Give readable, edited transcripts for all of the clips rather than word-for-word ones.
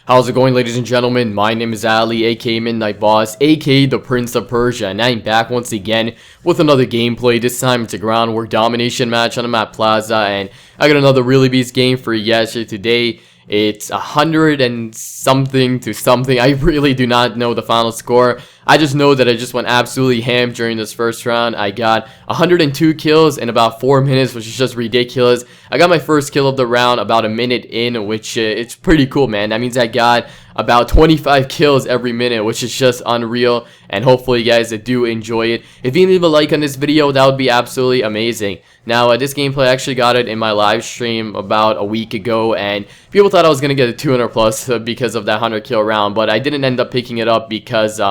How's it going, ladies and gentlemen? My name is Ali, aka Midnight Boss, aka the Prince of Persia, and I'm back once again with another gameplay. This time it's a groundwork domination match on the map Plaza, and I got another really beast game for you guys here today. It's 100 and something to something. I really do not know the final score. I just know that I just went absolutely ham during this first round. I got 102 kills in about 4 minutes, which is just ridiculous. I got my first kill of the round about a minute in, which it's pretty cool, man. That means I got about 25 kills every minute, which is just unreal. And hopefully you guys do enjoy it. If you leave a like on this video, that would be absolutely amazing. Now, this gameplay, I actually got it in my live stream about a week ago, and people thought I was going to get a 200 plus because of that 100 kill round, but I didn't end up picking it up because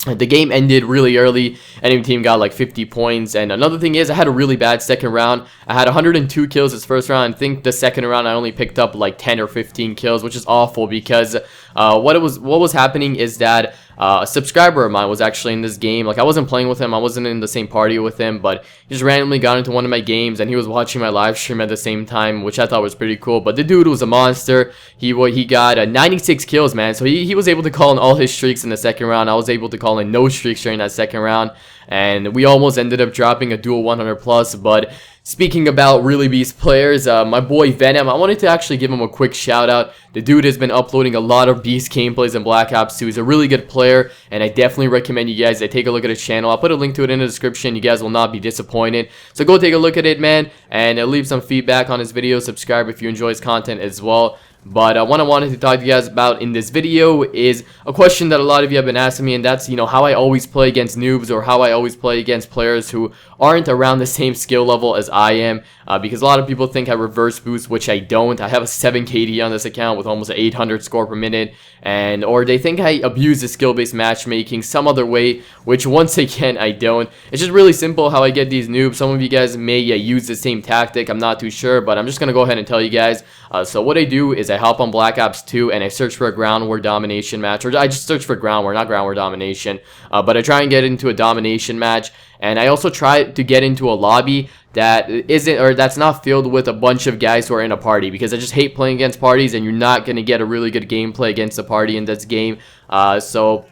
the game ended really early. Enemy team got like 50 points. And another thing is, I had a really bad second round. I had 102 kills this first round. I think the second round I only picked up like 10 or 15 kills, which is awful because what was happening is that a subscriber of mine was actually in this game. Like, I wasn't playing with him, I wasn't in the same party with him, but he just randomly got into one of my games and he was watching my live stream at the same time, which I thought was pretty cool. But the dude was a monster. He got 96 kills, man. So he was able to call in all his streaks in the second round. I was able to call in no streaks during that second round, and we almost ended up dropping a dual 100 plus. But speaking about really beast players, my boy Venom, I wanted to actually give him a quick shout out. The dude has been uploading a lot of beast gameplays in Black Ops 2. He's a really good player, and I definitely recommend you guys to take a look at his channel. I'll put a link to it in the description. You guys will not be disappointed. So go take a look at it, man, and leave some feedback on his video. Subscribe if you enjoy his content as well. But what I wanted to talk to you guys about in this video is a question that a lot of you have been asking me, and that's, how I always play against noobs, or how I always play against players who aren't around the same skill level as I am, because a lot of people think I reverse boost, which I don't. I have a 7 KD on this account with almost 800 score per minute, or they think I abuse the skill-based matchmaking some other way, which once again I don't. It's just really simple how I get these noobs. Some of you guys may use the same tactic, I'm not too sure, but I'm just gonna go ahead and tell you guys. So what I do is I hop on Black Ops 2 and I search for a ground war domination match, or I just search for ground war, not ground war domination, but I try and get into a domination match, and I also try to get into a lobby that isn't, or that's not filled with a bunch of guys who are in a party, because I just hate playing against parties, and you're not going to get a really good gameplay against a party in this game. So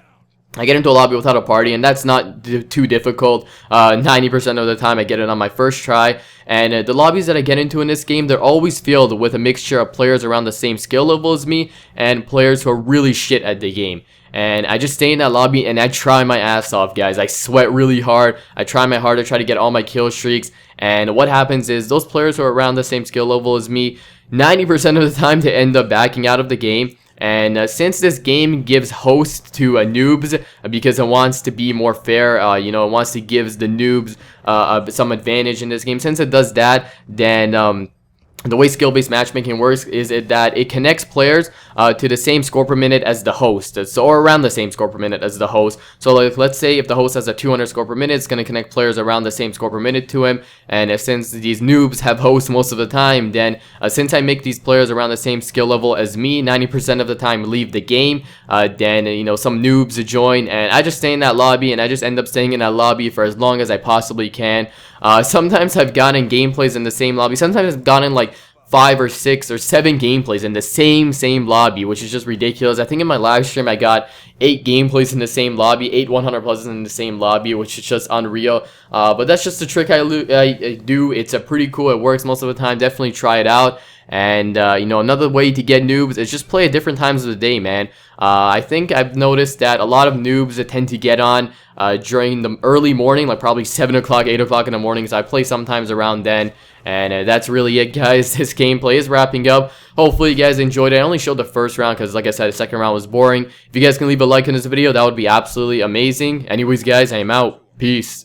I get into a lobby without a party, and that's not too difficult. 90% of the time I get it on my first try, and the lobbies that I get into in this game, they're always filled with a mixture of players around the same skill level as me and players who are really shit at the game. And I just stay in that lobby and I try my ass off, guys. I sweat really hard. I try my hard to try to get all my kill streaks, and what happens is those players who are around the same skill level as me, 90% of the time they end up backing out of the game. And since this game gives host to noobs, because it wants to be more fair, it wants to give the noobs some advantage in this game. Since it does that, then the way skill-based matchmaking works is that it connects players to the same score per minute as the host, or around the same score per minute as the host. So like, let's say if the host has a 200 score per minute, it's going to connect players around the same score per minute to him. And since these noobs have hosts most of the time, then since I make these players around the same skill level as me, 90% of the time leave the game, then some noobs join, and I just stay in that lobby, and I just end up staying in that lobby for as long as I possibly can. Sometimes I've gotten gameplays in the same lobby. Sometimes I've gotten like 5 or 6 or 7 gameplays in the same lobby, which is just ridiculous. I think in my live stream I got 8 gameplays in the same lobby, 8 100 pluses in the same lobby, which is just unreal. But that's just a trick I do. It's pretty cool. It works most of the time. Definitely try it out. And another way to get noobs is just play at different times of the day, man. I think I've noticed that a lot of noobs tend to get on during the early morning, like probably 7 o'clock, 8 o'clock in the morning. So I play sometimes around then. And that's really it, guys. This gameplay is wrapping up. Hopefully you guys enjoyed it. I only showed the first round because, like I said, the second round was boring. If you guys can leave a like in this video, that would be absolutely amazing. Anyways, guys, I am out. Peace.